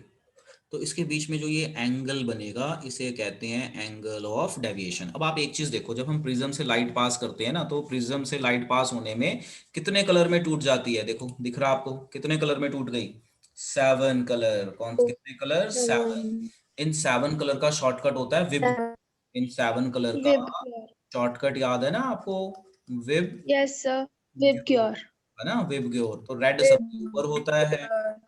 [SPEAKER 1] तो इसके बीच में जो ये एंगल बनेगा इसे कहते हैं एंगल ऑफ डेविएशन। अब आप एक चीज देखो, जब हम प्रिज्म से लाइट पास करते हैं ना, तो प्रिज्म से लाइट पास होने में कितने कलर में टूट जाती है? देखो दिख रहा आपको कितने कलर में टूट गई? 7 कलर। कितने कलर? 7। इन 7 कलर का शॉर्टकट होता है विब। इन 7 कलर का
[SPEAKER 2] Web cure.
[SPEAKER 1] शॉर्टकट याद है ना आपको? विब
[SPEAKER 2] Yes, sir. Web
[SPEAKER 1] ग्योर,
[SPEAKER 2] cure.
[SPEAKER 1] है ना? विब ग्योर। तो रेड सबसे ऊपर होता है,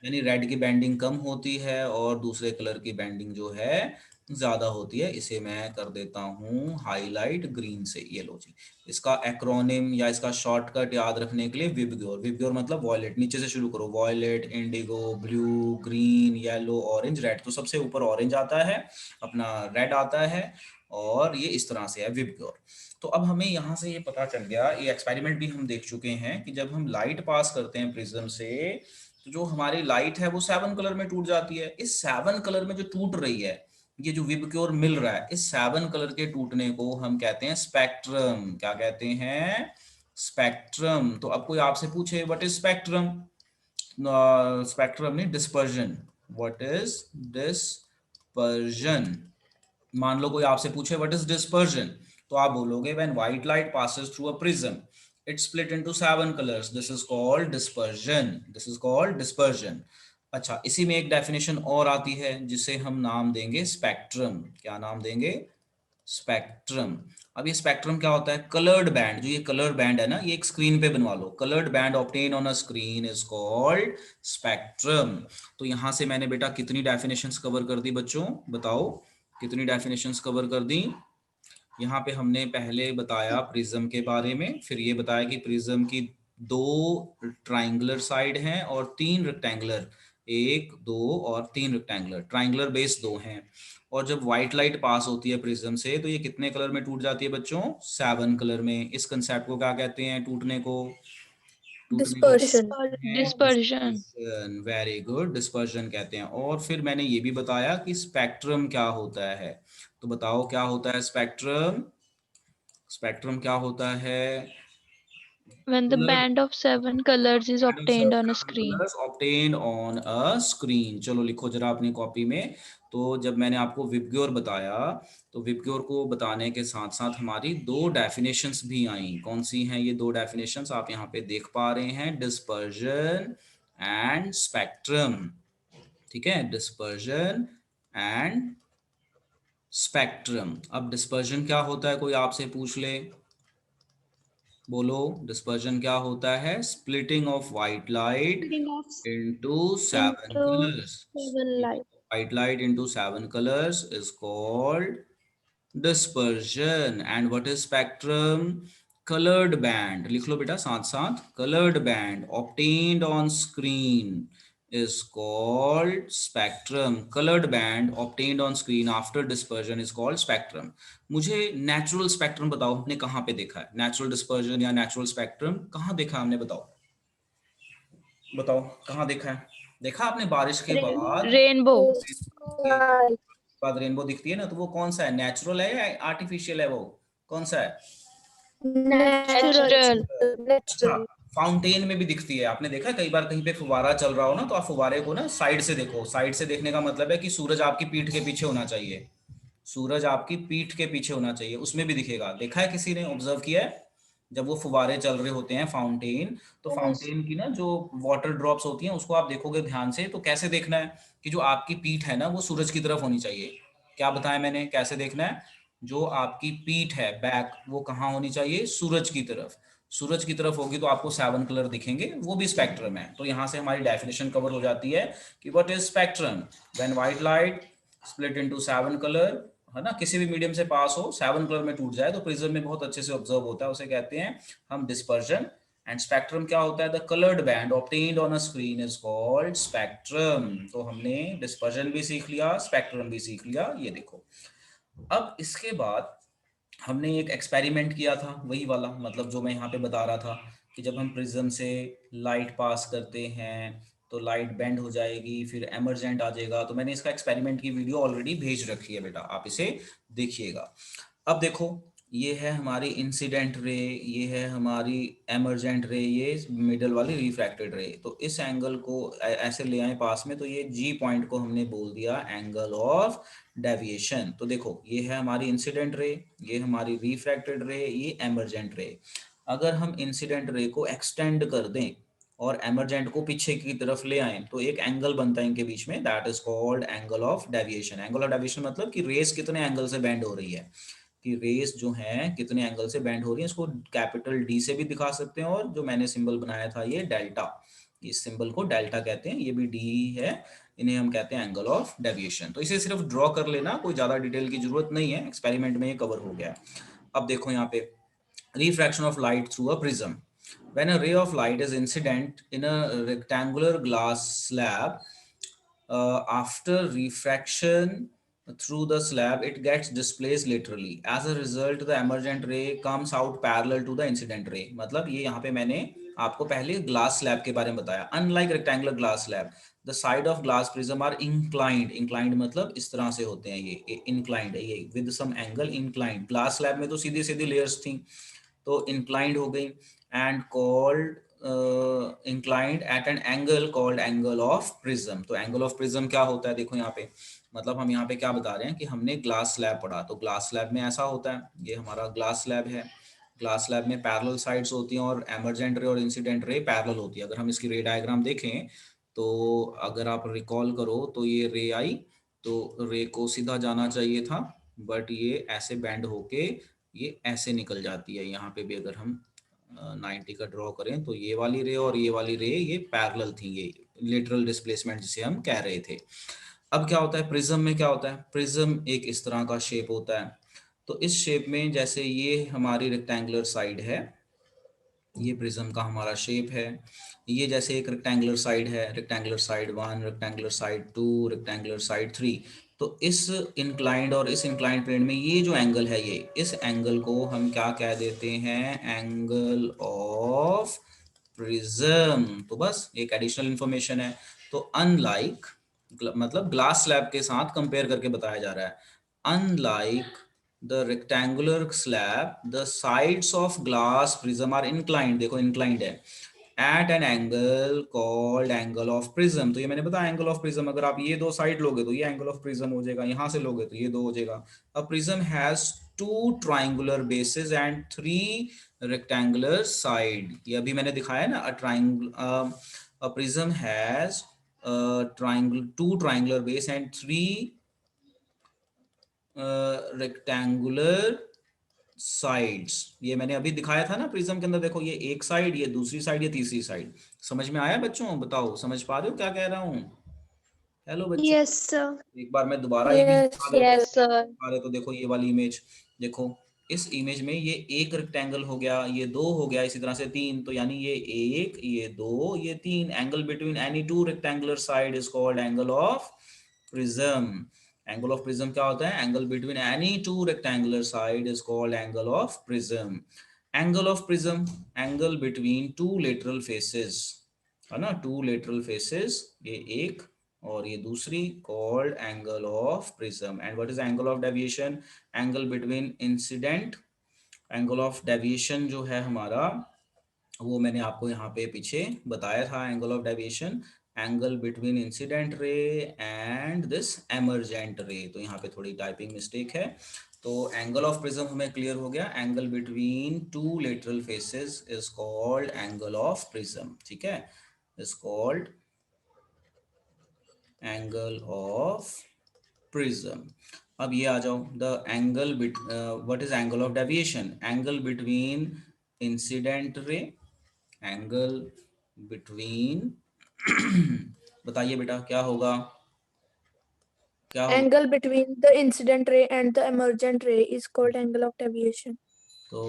[SPEAKER 1] यानी रेड की बैंडिंग कम होती है और दूसरे कलर की बैंडिंग जो है ज्यादा होती है। इसे मैं कर देता हूँ हाईलाइट ग्रीन से। ये लो जी, इसका एक्रोनिम या इसका शॉर्टकट याद रखने के लिए विब ग्योर। विब ग्योर मतलब वॉयलेट। नीचे से शुरू करो, violet, indigo, blue, green, yellow, orange, red. तो सबसे ऊपर ऑरेंज आता है, अपना रेड आता है, और ये इस तरह से है विब ग्योर। तो अब हमें यहाँ से ये पता चल गया, ये एक्सपेरिमेंट भी हम देख चुके हैं कि जब हम लाइट पास करते हैं प्रिज्म से, तो जो हमारी लाइट है वो 7 कलर में टूट जाती है। इस 7 कलर में जो टूट रही है, ये जो विब क्योर मिल रहा है, इस 7 कलर के टूटने को हम कहते हैं स्पेक्ट्रम। क्या कहते हैं? स्पेक्ट्रम। तो अब कोई आपसे पूछे व्हाट इज स्पेक्ट्रम? स्पेक्ट्रम नहीं, डिस्पर्जन। What is dispersion? मान लो कोई आपसे पूछे व्हाट इज डिस्पर्जन, तो आप बोलोगे when white light passes through a prism it split into 7 colours, this is called dispersion. This is called dispersion. अच्छा, इसी में एक डेफिनेशन और आती है जिसे हम नाम देंगे स्पेक्ट्रम। क्या नाम देंगे? स्पेक्ट्रम। अब ये स्पेक्ट्रम क्या होता है? Coloured band. जो ये कलर्ड बैंड है ना, ये एक स्क्रीन पे बनवा लो। Coloured band obtain on a screen is called spectrum. तो यहां से मैंने बेटा कितनी डेफिनेशंस कवर कर दी बच्चों? बताओ कितनी डेफिनेशंस कवर कर दी? यहाँ पे हमने पहले बताया प्रिज्म के बारे में, फिर ये बताया कि प्रिज्म की 2 ट्राइंगुलर साइड हैं और 3 रेक्टेंगुलर, 1 2 और 3 रेक्टेंगुलर, ट्राइंगुलर बेस 2 हैं। और जब व्हाइट लाइट पास होती है प्रिज्म से, तो ये कितने कलर में टूट जाती है बच्चों? 7 कलर में। इस कंसेप्ट को क्या कहते हैं? टूटने को, टूटने को
[SPEAKER 3] dispersion.
[SPEAKER 2] Dispersion.
[SPEAKER 1] Dispersion. Very good, dispersion कहते हैं। और फिर मैंने ये भी बताया कि स्पेक्ट्रम क्या होता है। तो बताओ क्या होता है स्पेक्ट्रम? स्पेक्ट्रम क्या होता है?
[SPEAKER 2] When the
[SPEAKER 1] coloured
[SPEAKER 2] band of 7 colors is obtained on a screen.
[SPEAKER 1] Colours obtained on a screen. चलो लिखो जरा अपनी कॉपी में। तो जब मैंने आपको विबग्योर बताया, तो विबग्योर को बताने के साथ साथ हमारी 2 डेफिनेशंस भी आई। कौन सी हैं ये 2 डेफिनेशंस? आप यहाँ पे देख पा रहे हैं, डिस्पर्जन एंड स्पेक्ट्रम। ठीक है, डिस्पर्जन एंड स्पेक्ट्रम। अब डिस्पर्जन क्या होता है कोई आपसे पूछ ले, बोलो डिस्पर्जन क्या होता है? Splitting of white light
[SPEAKER 2] Splitting of
[SPEAKER 1] into 7
[SPEAKER 3] Into
[SPEAKER 1] colors.
[SPEAKER 3] 7 light.
[SPEAKER 1] White light into 7 colors is called dispersion. And what is spectrum? Colored band, लिख लो बेटा साथ साथ, colored band obtained on screen is called spectrum. Colored band obtained on screen after dispersion is called spectrum. मुझे natural spectrum बताओ, हमने कहाँ पे देखा है नेचुरल डिस्पर्जन या नेचुरल स्पेक्ट्रम? कहाँ देखा हमने? बताओ बताओ कहाँ देखा है? देखा आपने बारिश के बाद?
[SPEAKER 2] rainbow.
[SPEAKER 3] Sky.
[SPEAKER 1] बाद रेनबो दिखती है ना, तो वो कौन सा है? नेचुरल है या आर्टिफिशियल है? वो कौन सा है?
[SPEAKER 3] Natural.
[SPEAKER 2] Natural.
[SPEAKER 1] अच्छा,
[SPEAKER 3] Natural.
[SPEAKER 1] फाउंटेन में भी दिखती है। आपने देखा कई बार कहीं पे फुवारा चल रहा हो ना, तो आप फुवारे को ना साइड से देखो। साइड से देखने का मतलब है कि सूरज आपकी पीठ के पीछे होना चाहिए। सूरज आपकी पीठ के पीछे होना चाहिए, उसमें भी दिखेगा। देखा है किसी ने? ऑब्जर्व किया है? जब वो फुवारे चल रहे होते हैं फाउंटेन, तो
[SPEAKER 3] Yes.
[SPEAKER 1] फाउंटेन की ना जो वाटर ड्रॉप्स होती हैं उसको आप देखोगे ध्यान से, तो कैसे देखना है कि जो आपकी पीठ है ना वो सूरज की तरफ होनी चाहिए। क्या बताया मैंने कैसे देखना है? जो आपकी पीठ है, बैक, वो कहाँ होनी चाहिए? सूरज की तरफ। सूरज की तरफ होगी तो आपको 7 कलर दिखेंगे, वो भी स्पेक्ट्रम है। तो यहाँ से हमारी डेफिनेशन कवर हो जाती है कि what is spectrum? When white light split into 7 colour, है ना, किसी भी मीडियम से पास हो, 7 कलर में टूट जाए, तो प्रिज्म में बहुत अच्छे से ऑब्जर्व होता है, उसे कहते हैं हम डिस्पर्जन। एंड स्पेक्ट्रम क्या होता है? The coloured band obtained on a screen is called spectrum. तो हमने डिस्पर्जन भी सीख लिया, स्पेक्ट्रम भी सीख लिया। ये देखो, अब इसके बाद हमने एक एक्सपेरिमेंट किया था, वही वाला, मतलब जो मैं यहाँ पे बता रहा था कि जब हम प्रिज्म से लाइट पास करते हैं तो लाइट बेंड हो जाएगी, फिर एमरजेंट आ जाएगा। तो मैंने इसका एक्सपेरिमेंट की वीडियो ऑलरेडी भेज रखी है बेटा, आप इसे देखिएगा। अब देखो, ये है हमारी इंसिडेंट रे, ये है हमारी एमर्जेंट रे, ये मिडल वाली रिफ्रैक्टेड रे। तो इस एंगल को ऐसे ले आए पास में, तो ये जी पॉइंट को हमने बोल दिया एंगल ऑफ डेविएशन। तो देखो ये है हमारी इंसिडेंट रे, ये हमारी रिफ्रैक्टेड रे, ये एमर्जेंट रे। अगर हम इंसिडेंट रे को एक्सटेंड कर दें और एमर्जेंट को पीछे की तरफ ले आए तो एक एंगल बनता है इनके बीच में, that is called angle of deviation. Angle of deviation मतलब कि रेस कितने एंगल से बेंड हो रही है, कि रेस जो है कितने एंगल से बेंड हो रही है। इसको कैपिटल डी से भी दिखा सकते हैं, और जो मैंने सिंबल बनाया था ये डेल्टा, इस सिंबल को डेल्टा कहते हैं, ये भी डी है, इन्हें हम कहते हैं एंगल ऑफ डेविएशन। तो इसे सिर्फ ड्रॉ कर लेना, कोई ज्यादा डिटेल की जरूरत नहीं है, एक्सपेरिमेंट में ये कवर हो गया। अब देखो यहाँ पे refraction of light through a prism. When a ray of light is incident in a rectangular glass slab, after refraction through the slab, it gets displaced laterally. As a result, the emergent ray comes out parallel to the incident ray. मतलब ये यहाँ पे मैंने आपको पहले glass slab के बारे में बताया। Unlike rectangular glass slab, the side of glass prism are inclined. Inclined मतलब इस तरह से होते हैं, ये inclined है, ये with some angle inclined. Glass slab में तो सीधी सीधी लेयर्स थी, तो inclined हो गई, and called inclined at an angle called angle of prism. तो angle of prism क्या होता है, देखो यहाँ पे, मतलब हम यहाँ पे क्या बता रहे हैं कि हमने ग्लास स्लैब पढ़ा, तो ग्लास स्लैब में ऐसा होता है, ये हमारा ग्लास स्लैब है, ग्लास स्लैब में पैरेलल साइड्स होती हैं और एमर्जेंट रे और इंसिडेंट रे पैरेलल होती है। अगर हम इसकी रे डायग्राम देखें तो अगर आप रिकॉल करो तो ये रे आई, तो रे को सीधा जाना चाहिए था, बट ये ऐसे बैंड होके ये ऐसे निकल जाती है। यहाँ पे भी अगर हम 90 का ड्रॉ करें तो ये वाली रे और ये वाली रे ये पैरेलल थी, ये लेटरल डिस्प्लेसमेंट जिसे हम कह रहे थे। अब क्या होता है प्रिज्म में, क्या होता है, प्रिज्म एक इस तरह का शेप होता है। तो इस शेप में जैसे ये हमारी रेक्टेंगुलर साइड है, ये प्रिज्म का हमारा शेप है, ये जैसे एक रेक्टेंगुलर साइड है, rectangular side 1, rectangular side 2, rectangular side 3। तो इस इंक्लाइंड और इस इंक्लाइंड प्लेन में ये जो एंगल है, ये इस एंगल को हम क्या कह देते हैं, एंगल ऑफ प्रिज्म। तो बस एक एडिशनल इंफॉर्मेशन है। तो अनलाइक मतलब ग्लास स्लैब के साथ कंपेयर करके बताया जा रहा है, unlike the rectangular slab, the sides of glass prism are inclined, देखो inclined है, at an angle called angle of prism। तो ये मैंने बताया एंगल ऑफ प्रिज्म, अगर आप ये दो साइड लोगे तो ये एंगल ऑफ प्रिज्म हो जाएगा, यहां से लोगे तो ये दो हो जाएगा। a prism has 2 triangular bases and 3 rectangular side। ये अभी मैंने दिखाया ना, a prism has triangle 2 triangular base and 3 rectangular sides. ये मैंने अभी दिखाया था ना प्रिज्म के अंदर, देखो ये एक साइड, ये दूसरी साइड, ये तीसरी साइड। समझ में आया बच्चों, बताओ समझ पा रहे हो क्या कह रहा हूँ? हेलो बच्चों,
[SPEAKER 3] Yes, sir.
[SPEAKER 1] एक बार मैं दोबारा इमेज
[SPEAKER 3] Yes,
[SPEAKER 1] दिखा देता हूँ।
[SPEAKER 2] Yes, sir.
[SPEAKER 1] अरे तो देखो ये वाली इमेज, देखो इस इमेज में ये एक रेक्टेंगल हो गया, ये दो हो गया, इसी तरह से तीन, तो यानी ये एक, ये दो, ये तीन। Angle between any two rectangular side is called angle of prism. Angle of prism क्या होता है, angle between any two rectangular side is called angle of prism. Angle of prism, angle between two lateral faces, है ना, to lateral faces, ये एक और ये दूसरी, called angle of prism. And what is angle of deviation, angle between incident, angle of deviation जो है हमारा, वो मैंने आपको यहाँ पे पीछे बताया था, angle of deviation, angle between incident ray and this emergent रे। तो यहाँ पे थोड़ी टाइपिंग मिस्टेक है। तो एंगल ऑफ प्रिज्म हमें क्लियर हो गया, angle between two lateral faces is called angle of prism, ठीक है, is called angle of prism. अब ये आ जाओ, the angle bit what is angle of deviation, angle between incident ray, angle between बताइए बेटा क्या होगा, क्या होगा?
[SPEAKER 3] angle between the incident ray and the emergent ray is called angle of deviation.
[SPEAKER 1] तो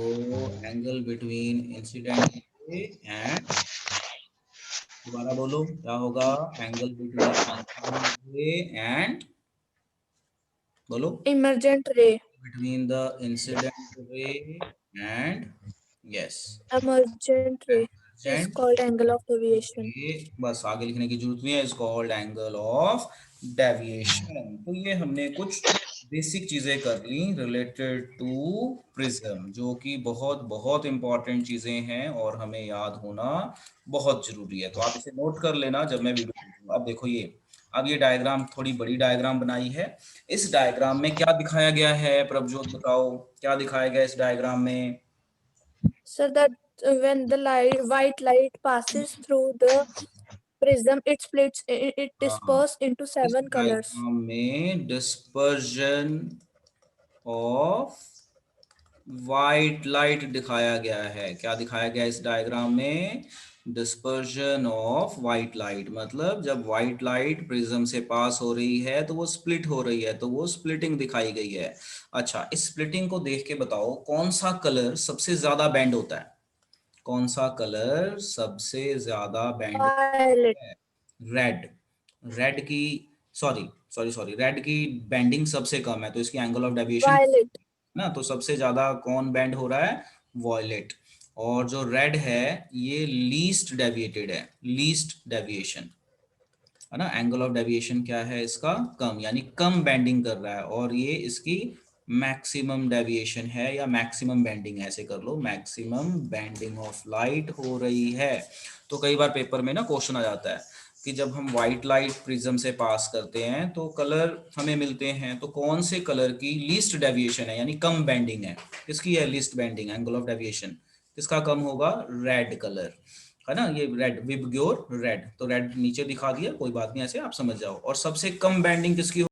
[SPEAKER 1] angle between incident ray and, दोबारा बोलो क्या होगा, angle between incident ray and, बोलो,
[SPEAKER 3] Emergent ray,
[SPEAKER 1] between the incident ray and, yes,
[SPEAKER 3] emergent ray is
[SPEAKER 1] emergent
[SPEAKER 3] called angle of deviation.
[SPEAKER 1] ray, बस आगे लिखने की जरूरत नहीं है, is called angle of deviation. तो ये हमने कुछ बेसिक चीजें कर ली रिलेटेड टू प्रिज्म, जो कि बहुत बहुत इंपॉर्टेंट चीजें हैं और हमें याद होना बहुत जरूरी है। तो आप इसे नोट कर लेना जब मैं वीडियो भेजूंगा। अब देखो ये, अब ये डायग्राम थोड़ी बड़ी डायग्राम बनाई है। इस डायग्राम में क्या दिखाया गया है प्रभजोत, बताओ क्या दिखाया गया इस डायग्राम में?
[SPEAKER 3] Sir, that when the white light passes through the prism, it splits, it
[SPEAKER 1] हाँ,
[SPEAKER 3] disperses into
[SPEAKER 1] इस
[SPEAKER 3] 7 colors.
[SPEAKER 1] डायग्राम में डिस्पर्जन ऑफ वाइट लाइट दिखाया गया है। क्या दिखाया गया इस डायग्राम में? डिस्पर्जन ऑफ वाइट लाइट, मतलब जब वाइट लाइट प्रिज्म से पास हो रही है तो वो स्प्लिट हो रही है, तो वो स्प्लिटिंग दिखाई गई है। अच्छा, इस स्प्लिटिंग को देख के बताओ कौन सा कलर सबसे ज्यादा बैंड होता है? कौन सा कलर सबसे ज्यादा बैंड?
[SPEAKER 3] Violet.
[SPEAKER 1] रेड। रेड की, सॉरी सॉरी सॉरी, रेड की बेंडिंग सबसे कम है, तो इसकी एंगल ऑफ डेविएशन
[SPEAKER 3] Violet.
[SPEAKER 1] ना, तो सबसे ज्यादा कौन बेंड हो रहा है? वॉयलेट। और जो रेड है ये लीस्ट डेविएटेड है, लीस्ट डेविएशन है ना। एंगल ऑफ डेविएशन क्या है इसका? कम, यानी कम बेंडिंग कर रहा है। और ये इसकी मैक्सिमम डेविएशन है या मैक्सिमम बेंडिंग है, ऐसे कर लो, मैक्सिमम बेंडिंग ऑफ लाइट हो रही है। तो कई बार पेपर में ना क्वेश्चन आ जाता है कि जब हम व्हाइट लाइट प्रिज्म से पास करते हैं तो कलर हमें मिलते हैं, तो कौन से कलर की लीस्ट डेविएशन है यानी कम बेंडिंग है? किसकी है least bending, angle of deviation किसका कम होगा? रेड कलर, है ना। ये रेड, विबग्योर रेड, तो रेड नीचे दिखा दिया, कोई बात नहीं, ऐसे आप समझ जाओ। और सबसे कम बेंडिंग किसकी